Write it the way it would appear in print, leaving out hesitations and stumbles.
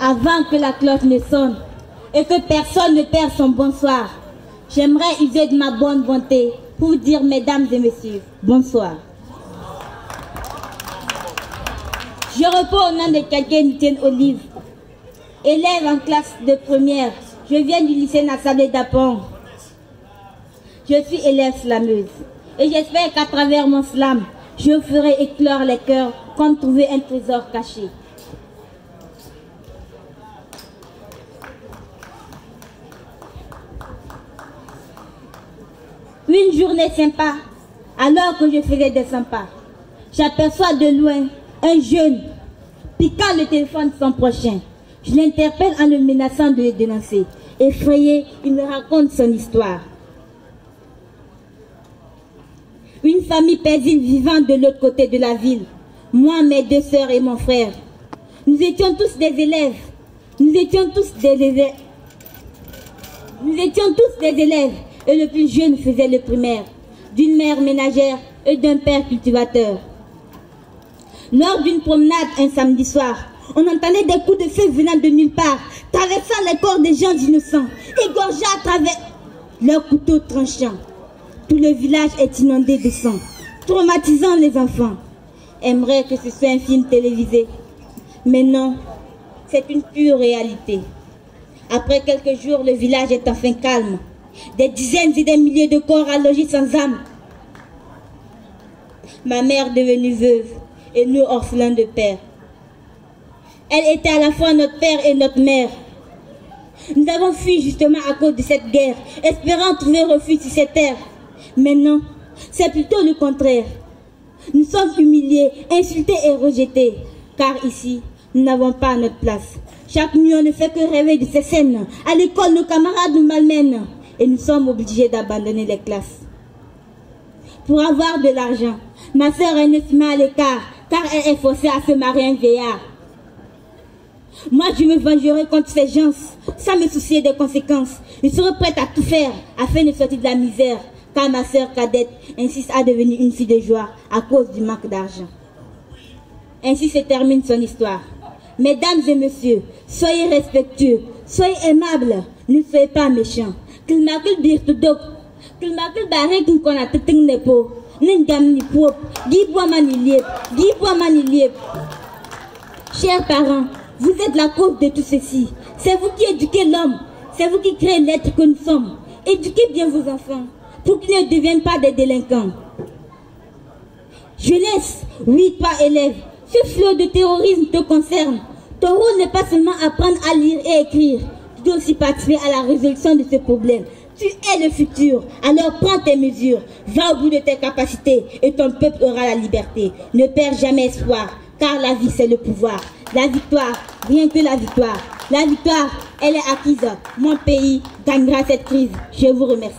Avant que la cloche ne sonne et que personne ne perde son bonsoir, j'aimerais user de ma bonne volonté pour vous dire, mesdames et messieurs, bonsoir. Je réponds au nom de quelqu'un Etienne Olive, élève en classe de première. Je viens du lycée Nassablé d'Apon. Je suis élève slameuse et j'espère qu'à travers mon slam, je ferai éclore les cœurs comme trouver un trésor caché. Une journée sympa, alors que je faisais des sympas, j'aperçois de loin un jeune piquant le téléphone de son prochain. Je l'interpelle en le menaçant de le dénoncer. Effrayé, il me raconte son histoire. Une famille paisible vivant de l'autre côté de la ville. Moi, mes deux sœurs et mon frère. Nous étions tous des élèves. Nous étions tous des élèves. Et le plus jeune faisait le primaire. D'une mère ménagère et d'un père cultivateur. Lors d'une promenade un samedi soir, on entendait des coups de feu venant de nulle part, traversant les corps des gens innocents, égorgés à travers leurs couteaux tranchants. Tout le village est inondé de sang, traumatisant les enfants. Aimerait que ce soit un film télévisé. Mais non, c'est une pure réalité. Après quelques jours, le village est enfin calme. Des dizaines et des milliers de corps allogés sans âme. Ma mère devenue veuve et nous orphelins de père. Elle était à la fois notre père et notre mère. Nous avons fui justement à cause de cette guerre, espérant trouver refuge sur cette terre. Mais non, c'est plutôt le contraire. Nous sommes humiliés, insultés et rejetés, car ici, nous n'avons pas notre place. Chaque nuit, on ne fait que rêver de ces scènes. À l'école, nos camarades nous malmènent et nous sommes obligés d'abandonner les classes. Pour avoir de l'argent, ma sœur aînée se met à l'écart, car elle est forcée à se marier un vieillard. Moi, je me vengerai contre ces gens, sans me soucier des conséquences. Je serai prête à tout faire afin de sortir de la misère, car ma sœur cadette insiste à devenir une fille de joie à cause du manque d'argent. Ainsi se termine son histoire. Mesdames et messieurs, soyez respectueux, soyez aimables, ne soyez pas méchants. Qu'il m'accule birtudok, qu'il m'accule barré qu'on a tout un nepo, n'engam ni pop, guibois maniliep, guibois maniliep. Chers parents, vous êtes la cause de tout ceci. C'est vous qui éduquez l'homme, c'est vous qui créez l'être que nous sommes. Éduquez bien vos enfants pour qu'ils ne deviennent pas des délinquants. Jeunesse, oui, toi élève, ce flot de terrorisme te concerne. Ton rôle n'est pas seulement apprendre à lire et écrire, tu dois aussi participer à la résolution de ce problème. Tu es le futur, alors prends tes mesures, va au bout de tes capacités et ton peuple aura la liberté. Ne perds jamais espoir, car la vie c'est le pouvoir. La victoire, rien que la victoire. La victoire, elle est acquise. Mon pays gagnera cette crise. Je vous remercie.